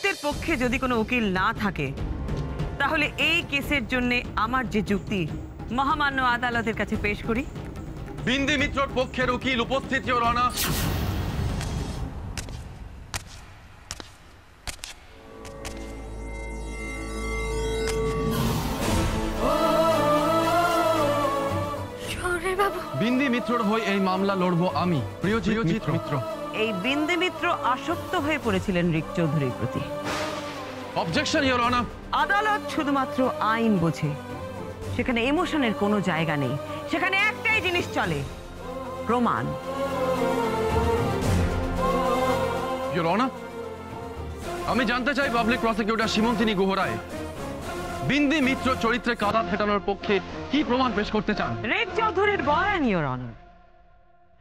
আদিত্যের পক্ষে যদি কোনো উকিল না থাকে তাহলে এই কেসের জন্য আমার যে যুক্তি মহামান্য আদালতের কাছে পেশ করি। বিন্দি মিত্রর পক্ষের উকিল উপস্থিত, ইওর অনার। বিন্দি মিত্রর হয়ে এই মামলা লড়বো আমি, প্রিয়জিৎ মিত্র। এই বিন্দি মিত্র আসক্ত হয়ে পড়েছিলেন রিক চৌধুরীর প্রতি। Objection, your honour. আদালত শুধুমাত্র আইন বোঝে, সেখানে ইমোশনের কোনো জায়গা নেই। সেখানে একটাই জিনিস চলে, প্রমাণ। ইওর অনার, আমি জানতে চাই পাবলিক প্রসিকিউটর সীমন্তিনী গুহ রায় বিন্দি মিত্র চরিত্রে কাদা ফেটানোর পক্ষে কি প্রমাণ পেশ করতে চান? রিক চৌধুরীর বয়ান, ইওর অনার।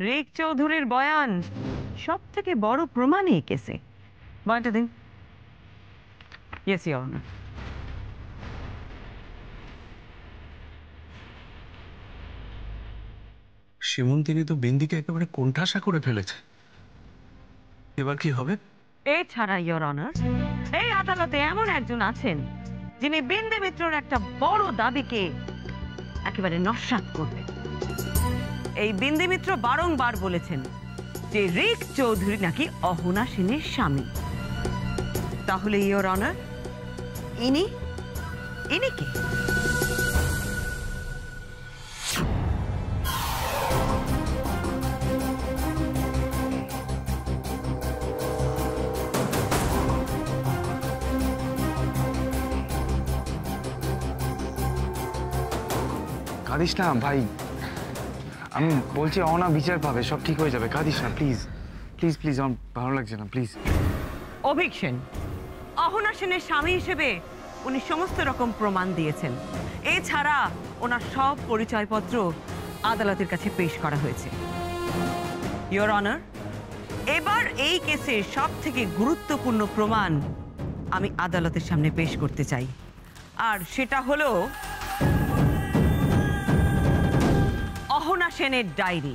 রিক চৌধুরীর বয়ান সব থেকে বড় প্রমাণ এই কেসে। বয়ানটা দিন। Yes, your honour. সীমন্তিনী তো বিন্দিকে একেবারে কোণঠাসা করে ফেলেছে। এবার কি হবে? এছাড়া ইওর অনার, এই আদালতে এমন একজন আছেন যিনি বিন্দি মিত্রর একটা বড় দাবিকে একেবারে নস্যাৎ করবে। এই বিন্দি মিত্র বারংবার বলেছেন যে রিক চৌধুরী নাকি অহনা সেনের স্বামী। তাহলে ইওর অনার, ইনি কে? কাঁদিস না ভাই, আমি বলছি অহনা বিচার পাবে, সব ঠিক হয়ে যাবে। কাঁদিস না প্লিজ, প্লিজ প্লিজ, আমার ভালো লাগছে না, প্লিজ। অভিক সেন অহনা সেনের স্বামী হিসেবে উনি সমস্ত রকম প্রমাণ দিয়েছেন। এছাড়া ওনার সব পরিচয়পত্র আদালতের কাছে পেশ করা হয়েছে। ইওর অনার, এবার এই কেসের সব থেকে গুরুত্বপূর্ণ প্রমাণ আমি আদালতের সামনে পেশ করতে চাই, আর সেটা হলো অহনা সেনের ডায়েরি।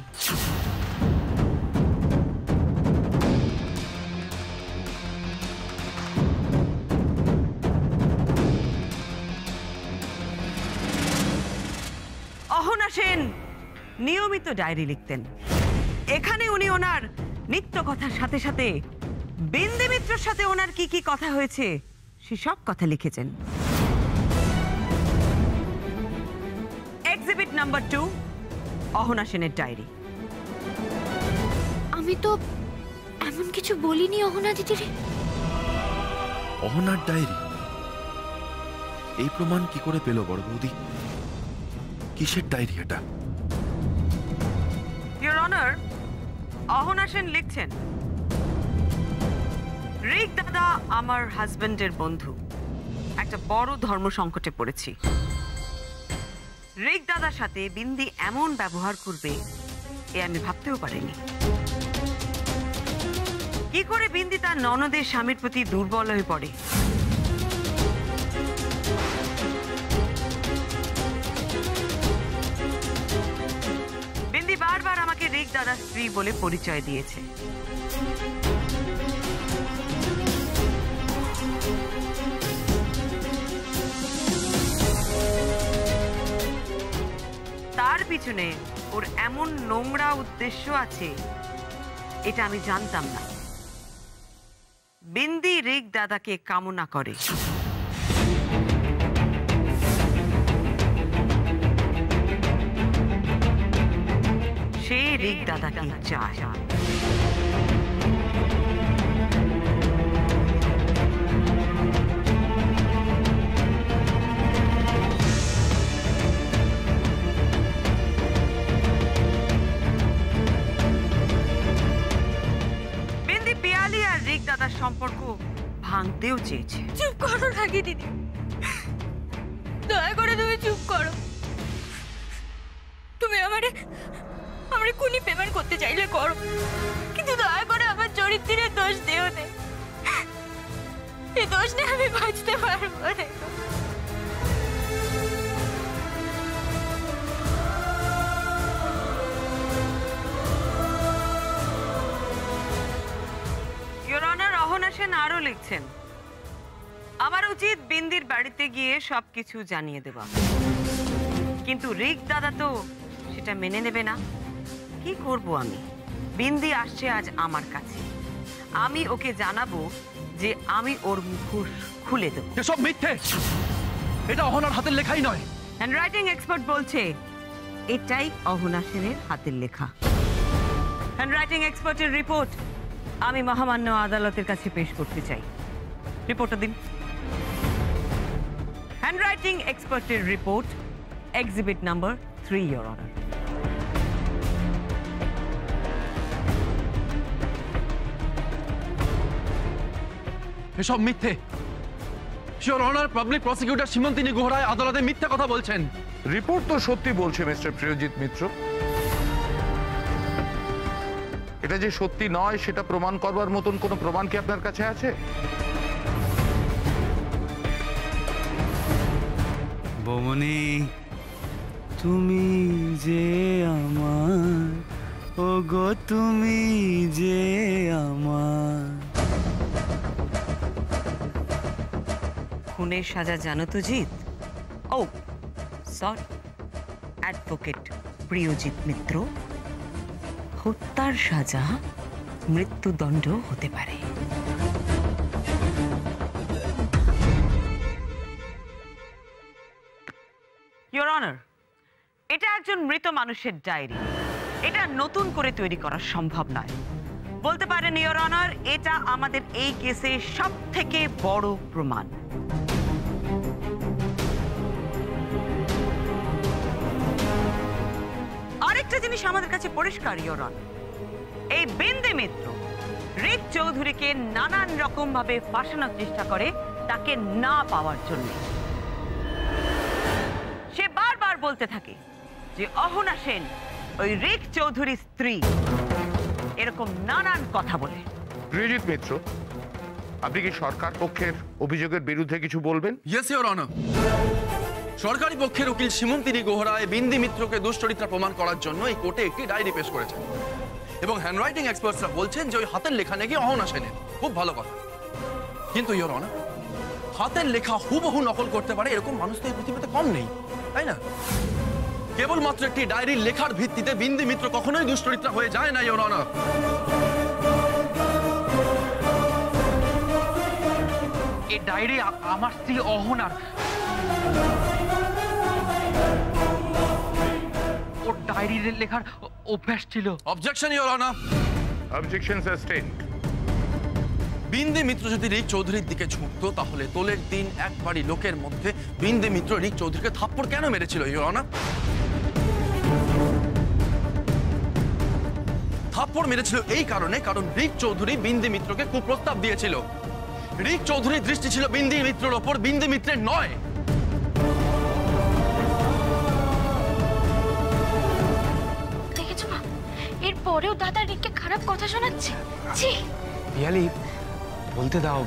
অহনা সেন নিয়মিত ডায়েরি লিখতেন। এখানে উনি ওনার নিত্য কথার সাথে সাথে বিন্দি মিত্রর সাথে ওনার কি কি কথা হয়েছে সেসব কথা লিখেছেন। এক্সিবিট নাম্বার 2, অহনা সেনের ডায়েরি। আমি তো এমন কিছু বলিনি অহনা দিদিরে। অহনার ডায়েরি? এই প্রমাণ কি করে পেল বড় বৌদি? কিসের ডায়েরি এটা? ইওর অনার, অহনা সেন লিখছেন, রিক দাদা আমার হাজবেন্ডের বন্ধু। একটা বড় ধর্ম সংকটে পড়েছি। রিক দাদার সাথে বিন্দি এমন ব্যবহার করবে এ আমি ভাবতেও পারিনি। কি করে বিন্দি তার ননদের স্বামীর প্রতি দুর্বল হয়ে পড়ে। বিন্দি বারবার আমাকে রিক দাদার স্ত্রী বলে পরিচয় দিয়েছে। তার পিছনে ওর এমন নোংরা উদ্দেশ্য আছে এটা আমি জানতাম না। বিন্দি রিক দাদাকে কামনা করে। সে রিক দাদাকে চায়। রিক দাদার সম্পর্ক ভাঙতেও চেয়েছে। চুপ করো রাগি দিদি, দয়া করে তুমি চুপ করো। তুমি আমারে খুনি পেমেন্ট করতে চাইলে করো, কিন্তু দয়া করে আমার চরিত্রের দোষ দিও না। এই দোষ নিয়ে আমি বাঁচতে পারবো না। ইওর অনার, অহনা সেন আরো লিখছেন, আমার উচিত বিন্দির বাড়িতে গিয়ে সবকিছু জানিয়ে দেওয়া, কিন্তু রিক দাদা তো সেটা মেনে নেবে না। কি করব আমি? বিন্দি আসছে আজ আমার কাছে, আমি ওকে জানাবো যে আমি ওর মুখোশ খুলে দেবো। এসব মিথ্যে, এটা অহনার হাতের লেখাই নয়। হ্যান্ডরাইটিং এক্সপার্ট বলছে এটাই অহনা সেনের হাতের লেখা। হ্যান্ডরাইটিং এক্সপার্টের রিপোর্ট আমি মহামান্য আদালতের কাছে পেশ করতে চাই। রিপোর্টটা দিন। হ্যান্ডরাইটিং এক্সপার্টের report, exhibit number 3, your honour. এসব মিথ্যে। Your honour, public prosecutor Simantini Guha Roy আদালতে মিথ্যা কথা বলছেন। রিপোর্ট তো সত্যি বলছে মিস্টার প্রিয়জিৎ মিত্র। এটা যে সত্যি নয় সেটা প্রমাণ করবার মতন কোনো প্রমাণ কি আপনার কাছে আছে? বৌমনি, তুমি যে আমার, ও গো তুমি যে আমার। খুনের সাজা জানো তো জিৎ? ও সরি, অ্যাডভোকেট প্রিয়জিৎ মিত্র, হত্যার সাজা মৃত্যুদণ্ড হতে পারে। ইওর অনার, এটা একজন মৃত মানুষের ডায়েরি। এটা নতুন করে তৈরি করা সম্ভব নয়। বলতে পারেন ইওর অনার, এটা আমাদের এই কেসে সবথেকে বড় প্রমাণ। আরেকটা জিনিস আমাদের কাছে পরিষ্কার ইওর অনার, এই বিন্দি মিত্র রিক চৌধুরীকে নানান রকম ভাবে ফাঁসানোর চেষ্টা করে তাকে না পাওয়ার জন্য। সে বারবার বলতে থাকে যে অহনা সেন ওই রিক চৌধুরীর স্ত্রী, এরকম নানান কথা বলে। প্রিয়জিৎ মিত্র, আপনি কি সরকার পক্ষের অভিযোগের বিরুদ্ধে কিছু বলবেন? Yes your honour. সরকারি পক্ষের উকিল সীমন্তিনী গুহ রায় বিন্দি মিত্রকে দুশ্চরিত্রা প্রমাণ করার জন্য এই কোর্টে একটি ডায়েরি পেশ করেছেন, এবং হ্যান্ডরাইটিং এক্সপার্টসরা বলছেন যে ওই হাতের লেখা নাকি অহনা সেনের। খুব ভালো কথা, কিন্তু ইওর অনার, হাতের লেখা হুবহু নকল করতে পারে এরকম মানুষ তো এই পৃথিবীতে কম নেই, তাই না? কেবলমাত্র একটি ডায়েরির লেখার ভিত্তিতে বিন্দি মিত্র কখনোই দুশ্চরিত্রা হয়ে যায় না ইওর অনার। এই ডায়েরি আমার স্ত্রী অহনার। ওর ডায়েরির লেখার অভ্যাস ছিল। Objection your honour. Objection sustained. Bindi Mitra যদি রিক চৌধুরীর দিকে ছুটতো তাহলে তোলের দিন এক বাড়ি লোকের মধ্যে বিন্দি মিত্র রিক চৌধুরীকে থাপ্পড় কেন মেরেছিল ইওর অনার? থাপ্পড় মেরেছিল এই কারণে, কারণ রিক চৌধুরী বিন্দি মিত্রকে কুপ্রস্তাব দিয়েছিল। রিক চৌধুরীর দৃষ্টি ছিল বিন্দি মিত্রের ওপর, বিন্দি মিত্রের নয়। দেখেছো মা, এর পরেও দাদা রিককে খারাপ কথা শোনাচ্ছে। ছি, পিয়ালি, বলতে দাও।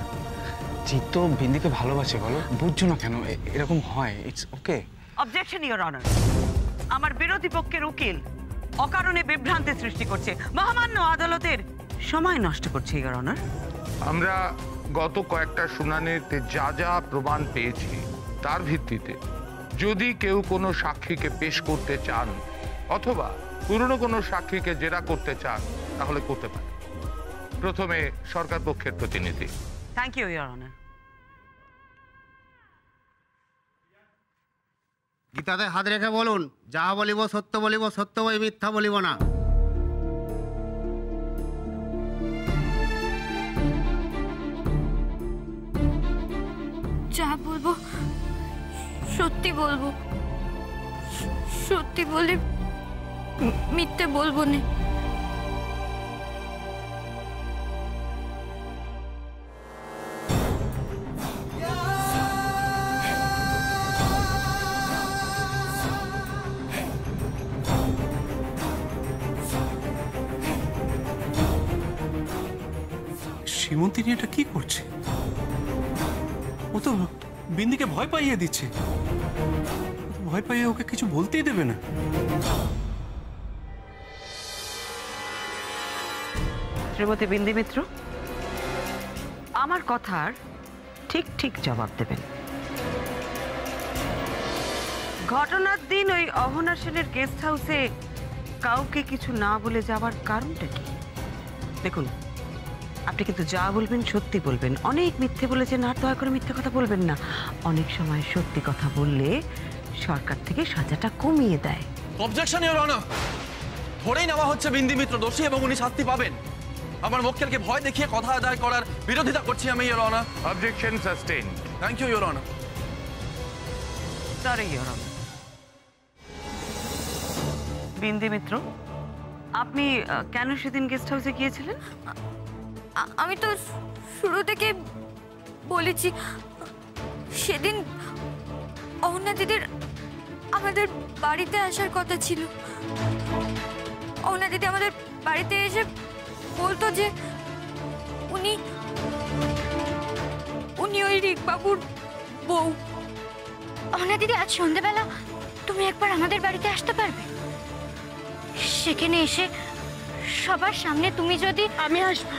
জিৎ তো বিন্দিকে ভালোবাসে, বলো বুঝছো না কেন? এরকম হয়, it's okay. Objection your honour. আমার বিরোধী পক্ষের উকিল অকারণে বিভ্রান্তি সৃষ্টি করছে, মহামান্য আদালতের সময় নষ্ট করছে ইওর অনার। আমরা গত কয়েকটা শুনানিতে যা যা প্রমাণ পেয়েছি তার ভিত্তিতে যদি কেউ কোনো সাক্ষীকে পেশ করতে চান অথবা পুরনো কোনো সাক্ষীকে জেরা করতে চান তাহলে করতে পারে। প্রথমে সরকার পক্ষের প্রতিনিধি। Thank you your honour. গীতাতে হাত রেখে বলুন, যাহা বলিব সত্য বলিব, সত্য বই মিথ্যা বলিব না। যা বলবো সত্যি বলবো, সত্যি বলে মিথ্যে বলবো না। সীমন্তিনী এটা কি করছে? ও তো বিন্দিকে ভয় পাইয়ে দিচ্ছে। ভয় পাইয়ে ওকে কিছু বলতেই দেবে না। শ্রীমতী বিন্দি মিত্র, আমার কথার ঠিক ঠিক জবাব দেবেন। ঘটনার দিন ওই অহনা সেনের গেস্ট হাউসে কাউকে কিছু না বলে যাওয়ার কারণটা কি? দেখুন, আপনি কিন্তু যা বলবেন সত্যি বলবেন। অনেক মিথ্যে বলেছেন, আর দয়া করে মিথ্যে কথা বলবেন না। অনেক সময় সত্যি কথা বললে সরকার থেকে সাজাটা কমিয়ে দেয়। অবজেকশন ইওর অনার, ধরেই নেওয়া হচ্ছে বিন্দি মিত্র দোষী এবং উনি শাস্তি পাবেন। আমার মক্কেলকে ভয় দেখিয়ে কথা আদায় করার বিরোধিতা করছি আমি, your honour. Objection sustain. Thank you, your honour. Sorry your honour. Bindi Mitra, আপনি কেন সেদিন গেস্ট হাউসে গিয়েছিলেন? আমি তো শুরু থেকে বলেছি, সেদিন অহনা দিদির আমাদের বাড়িতে আসার কথা ছিল। অহনা দিদি আমাদের বাড়িতে এসে বলতো যে উনি ওই রিক বাবুর বউ। অহনা দিদি, আজ সন্ধ্যেবেলা তুমি একবার আমাদের বাড়িতে আসতে পারবে? সেখানে এসে সবার সামনে তুমি যদি... আমি আসবো।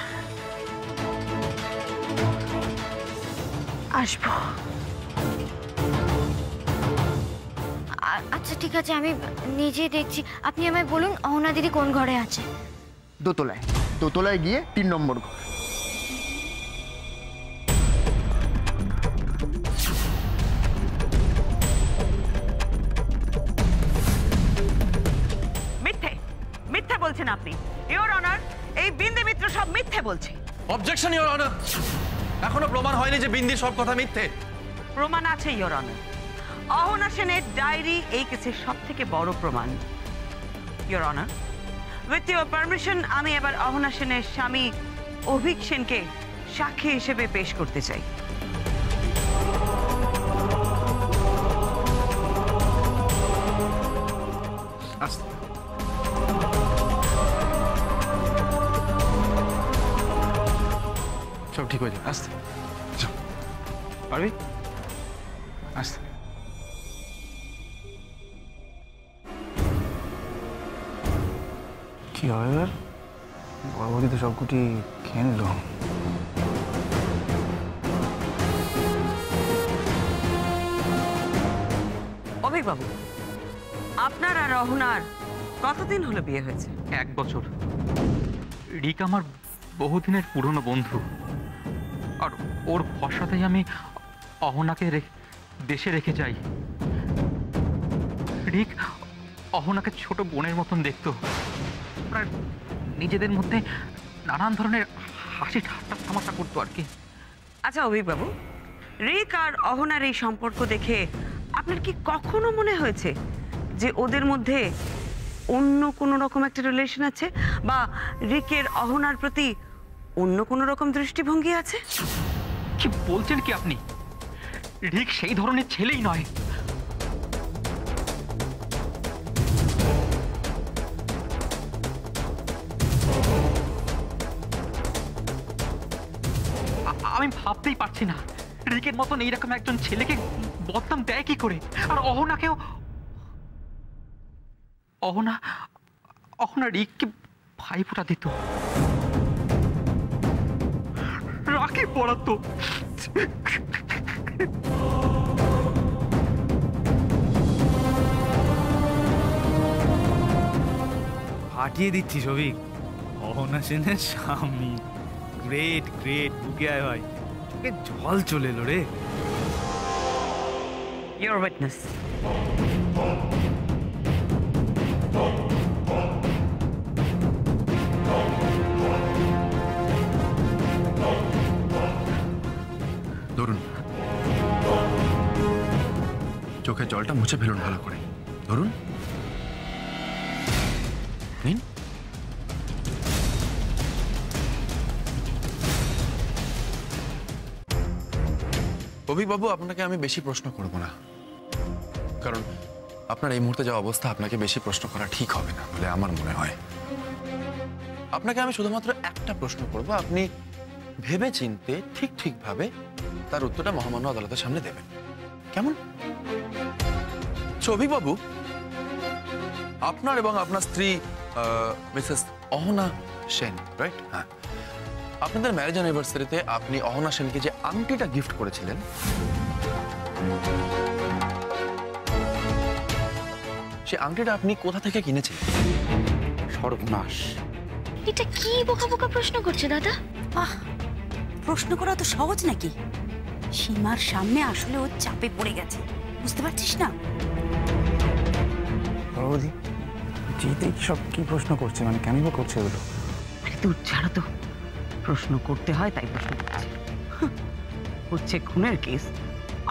আচ্ছা ঠিক আছে, আমি নিজেই দেখছি। আপনি আমায় বলুন অহনা দিদি কোন ঘরে আছে? দোতলায়, দোতলায় গিয়ে 3 নম্বর ঘর। মিথ্যে মিথ্যে বলছেন আপনি, ইওর অনার। এই বিন্দি মিত্র সব মিথ্যে বলছে। অবজেকশন ইওর অনার, এখনো প্রমাণ হয়নি যে বিন্দির সব কথা মিথ্যে। প্রমাণ আছে ইওর অনার। অহনা সেনের ডায়েরি এই কেসের সব থেকে বড় প্রমাণ। Your honour, with your permission আমি এবার অহনা সেনের স্বামী অভিক সেনকে সাক্ষী হিসেবে পেশ করতে চাই। সব ঠিক হয়ে যাবে, আসতে পারবি? আসতে। কি হবে এবার? বড় বৌদি তো সবকুটি খেয়ে নিল। অভিক বাবু, আপনার আর অহনার কতদিন হলো বিয়ে হয়েছে? 1 বছর। রিক আমার বহুদিনের পুরনো বন্ধু, আর ওর ভরসাতেই আমি অহনাকে দেশে রেখে যাই। রিক অহনাকে ছোট বোনের মতন দেখতো। ওরা নিজেদের মধ্যে নানান ধরনের হাসি ঠাট্টা তামাশা করতো আর কি। আচ্ছা অভিক বাবু, রিক আর অহনার এই সম্পর্ক দেখে আপনার কি কখনো মনে হয়েছে যে ওদের মধ্যে অন্য কোনো রকম একটা রিলেশন আছে, বা রিকের অহনার প্রতি অন্য কোনো রকম দৃষ্টিভঙ্গি আছে? কি বলছেন কি আপনি? রিক সেই ধরনের ছেলেই নয়। আমি ভাবতেই পারছি না রিকের মতন এইরকম একজন ছেলেকে বদনাম দেয় কি করে। আর অহনা রিককে ভাইফোঁটা দিত, রাখি পড়াতো। ফাটিয়ে দিচ্ছি সবিক। অহনা সেনের স্বামী, গ্রেট গ্রেট। বুকে আয় ভাই, চোখে জল চলে এলো রে। Your witness. ধরুন, চোখের জলটা মুছে ফেলুন ভালো করে। ধরুন, নিন। অভিকবাবু, আপনাকে আমি বেশি প্রশ্ন করব না, কারণ আপনার এই মুহূর্তে যা অবস্থা, আপনাকে বেশি প্রশ্ন করা ঠিক হবে না বলে আমার মনে হয়। আপনাকে আমি শুধুমাত্র একটা প্রশ্ন করব, আপনি ভেবে চিনতে ঠিক ঠিকভাবে তার উত্তরটা মহামান্য আদালতের সামনে দেবেন, কেমন? অভিকবাবু, আপনার এবং আপনার স্ত্রী মিসেস অহনা সেন, রাইট? হ্যাঁ, আপনাদের ম্যারেজ অ্যানিভার্সারিতে আপনি অহনা সেনকে যে আংটিটা গিফট করেছিলেন, সে আংটিটা আপনি কোথা থেকে কিনেছিলেন? সর্বনাশ। এটা কি বোকা বোকা প্রশ্ন করছে দাদা? প্রশ্ন করা তো সহজ নাকি? সীমার সামনে আসলে ও চাপে পড়ে গেছে, বুঝতে পারছিস না? বৌদি জিতে সব কি প্রশ্ন করছে, মানে কেন বা করছে ওগুলো? আরে তুই ছাড়া তো, প্রশ্ন করতে হয় তাই প্রশ্ন করছে। হচ্ছে খুনের কেস,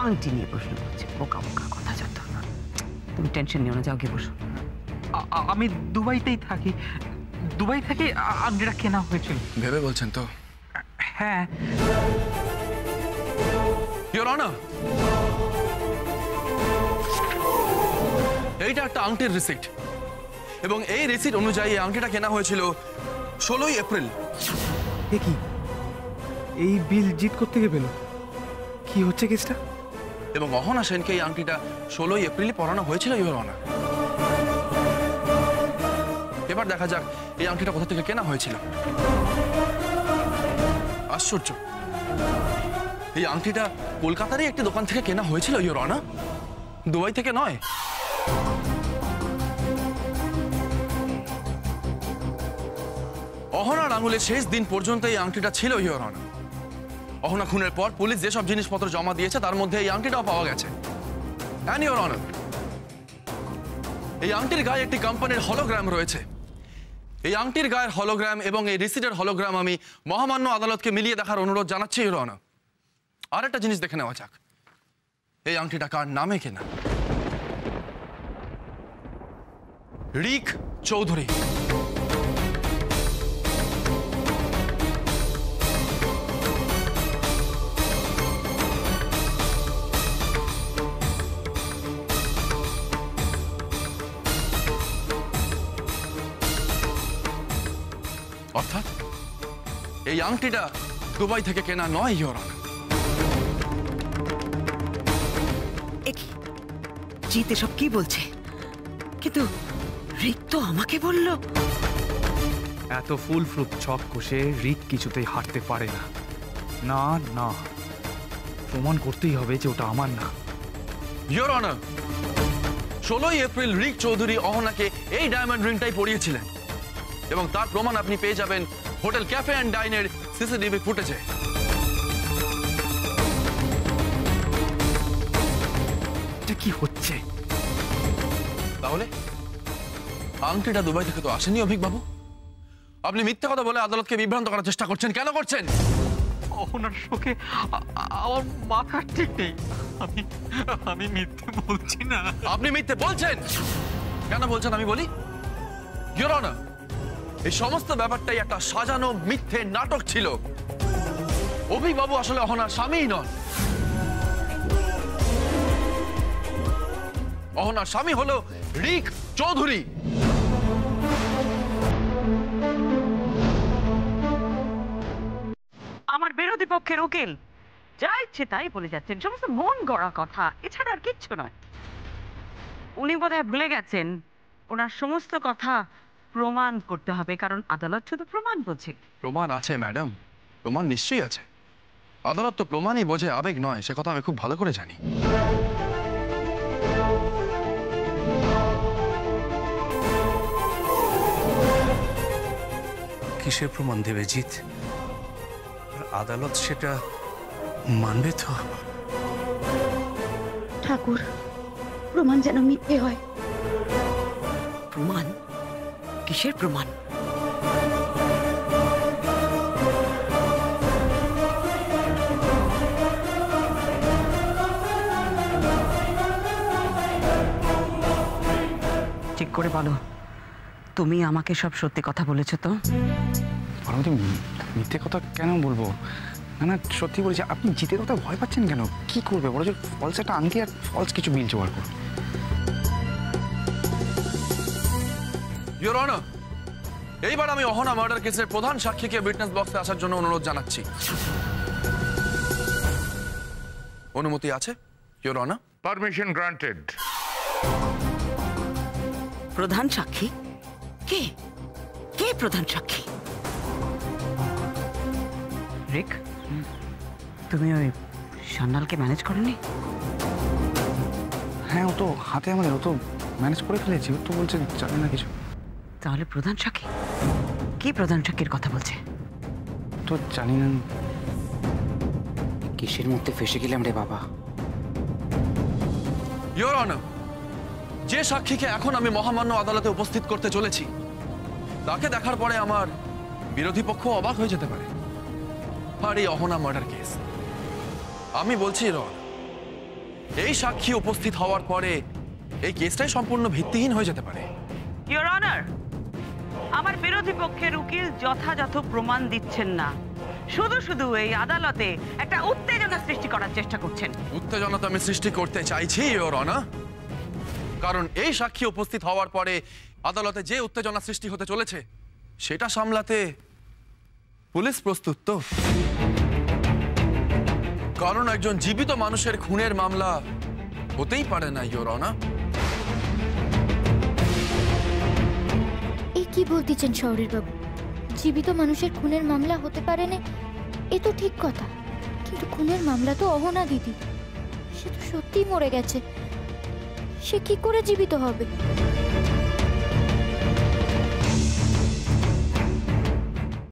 আংটি নিয়ে প্রশ্ন করছে। বোকা বোকা কথা যত। তুমি টেনশন নিও না, যাও গিয়ে বসো। আমি দুবাইতেই থাকি, দুবাই থেকে আংটিটা কেনা হয়েছিল। ভেবে বলছেন তো? হ্যাঁ। ইওর অনার, এইটা একটা আংটির রিসিট এবং এই রিসিট অনুযায়ী এই আংটিটা কেনা হয়েছিল 16ই এপ্রিল। এ কি, এই বিল জিত করতে গিয়ে পেল? কি হচ্ছে কেসটা? এবং অহনা সেনকে এই আংটিটা 16ই এপ্রিলে পরানো হয়েছিল ইওর অনার। এবার দেখা যাক এই আংটিটা কোথা থেকে কেনা হয়েছিল। আশ্চর্য, এই আংটিটা কলকাতারই একটি দোকান থেকে কেনা হয়েছিল ইওর অনার, দুবাই থেকে নয়। অহনার আঙুলের শেষ দিন পর্যন্ত এই আংটিটা ছিল ইওর অনার। অহনা খুনের পর পুলিশ যেসব জিনিসপত্র জমা দিয়েছে তার মধ্যে এই আংটিটাও পাওয়া গেছে। এন্ড ইওর অনার, এই আংটির গায়ে একটি কোম্পানির হলোগ্রাম রয়েছে। এই আংটির গায়ের হলোগ্রাম এবং এই রিসিটের হলোগ্রাম আমি মহামান্য আদালতকে মিলিয়ে দেখার অনুরোধ জানাচ্ছি ইওর অনার। আর একটা জিনিস দেখে নেওয়া যাক, এই আংটিটা কার নামে কেনা? রিক চৌধুরী। অর্থাৎ এই আংটিটা দুবাই থেকে কেনা নয় ইওর অনার। জিত এসব কি বলছে? কিন্তু রিক তো আমাকে বলল। এত ফুল ফ্রুট ছক কষে রিক কিছুতেই হারতে পারে না। না না, প্রমাণ করতেই হবে যে ওটা আমার না। ইওর অনার, 16ই এপ্রিল রিক চৌধুরী অহনাকে এই ডায়মন্ড রিংটাই পরিয়েছিলেন এবং তার প্রমাণ আপনি পেয়ে যাবেন হোটেল ক্যাফে অ্যান্ড ডাইনের সিসিটিভি ফুটেজে। এটা কি হচ্ছে? তাহলে আংটিটা দুবাই থেকে তো আসেনি অভিক বাবু। আপনি মিথ্যে কথা বলে আদালতকে বিভ্রান্ত করার চেষ্টা করছেন, কেন করছেন? ওনার শোকে আমার মাথা ঠিক নেই। আমি মিথ্যে বলছি না। আপনি মিথ্যে বলছেন? কেন বলছেন আমি বলি। ইওর অনার, এই সমস্ত ব্যাপারটাই একটা সাজানো মিথ্যে নাটক ছিল। অভিক বাবু আসলে অহনার স্বামীই নন। অহনার স্বামী হলো রিক চৌধুরী। আমার বিরোধী পক্ষের উকিল যা ইচ্ছে তাই বলে যাচ্ছেন, সমস্ত মন গড়া কথা, এছাড়া আর কিচ্ছু নয়। উনি বোধহয় ভুলে গেছেন ওনার সমস্ত কথা প্রমাণ করতে হবে, কারণ আদালত শুধু প্রমাণ বোঝে। প্রমাণ আছে ম্যাডাম, প্রমাণ নিশ্চয়ই আছে। আদালত তো প্রমাণই বোঝে, আবেগ নয়, সে কথা আমি খুব ভালো করে জানি। কিসের প্রমাণ দেবে জিত? আদালত সেটা মানবে তো? ঠাকুর, প্রমাণ যেন মিথ্যে হয়। প্রমাণ? কিসের প্রমাণ? ঠিক করে বলো, তুমি আমাকে সব সত্যি কথা বলেছো তো? পার্বতী, মিথ্যে কথা কেন বলবো? না না, সত্যি বলেছি। আপনি জিতের কথা ভয় পাচ্ছেন কেন? কি করবে বড় জোর? ফলস একটা আংটি আর ফলস কিছু বিল জোগাড় করুন। ইওর অনার, এইবার আমি অহনা মার্ডার কেসের প্রধান সাক্ষীকে উইটনেস বক্সে আসার জন্য অনুরোধ জানাচ্ছি। অনুমতি আছে ইওর অনার? Permission granted. প্রধান সাক্ষী? কে কে প্রধান সাক্ষী? রিক, তুমি ওই সান্যালকে ম্যানেজ করনি? হ্যাঁ, ও তো হাতে আমাদের, ও তো ম্যানেজ করে ফেলেছি। ও তো বলছে জানে না কিছু। তাহলে প্রধান সাক্ষী কি প্রধান সাক্ষীর কথা বলছে? তো জানি না। কিসের মধ্যে ফেসে গেলাম রে বাবা? ইওর অনার, যে সাক্ষীকে এখন আমি মহামান্য আদালতে উপস্থিত করতে চলেছি তাকে দেখার পরে আমার বিরোধী পক্ষ অবাক হয়ে যেতে পারে। আর এই অহনা মার্ডার কেস, আমি বলছি এই সাক্ষী উপস্থিত হওয়ার পরে এই কেসটাই সম্পূর্ণ ভিত্তিহীন হয়ে যেতে পারে। ইওর অনার, আমার বিরোধী পক্ষের উকিল যথাযথ প্রমাণ দিচ্ছেন না, শুধু শুধু এই আদালতে একটা উত্তেজনা সৃষ্টি করার চেষ্টা করছেন। উত্তেজনা তো আমি সৃষ্টি করতে চাইছি ইওর অনার, কারণ এই সাক্ষী উপস্থিত হওয়ার পরে আদালতে যে উত্তেজনা সৃষ্টি হতে চলেছে সেটা সামলাতে পুলিশ প্রস্তুত তো। কারণ একজন জীবিত মানুষের খুনের মামলা হতেই পারে না ইওর অনার। এই কি বলতেছেন শহরের বাবু? জীবিত মানুষের খুনের মামলা হতে পারে না, এ তো ঠিক কথা, কিন্তু খুনের মামলা তো অহনা দিদি, সে তো সত্যিই মরে গেছে, সে কি করে জীবিত হবে?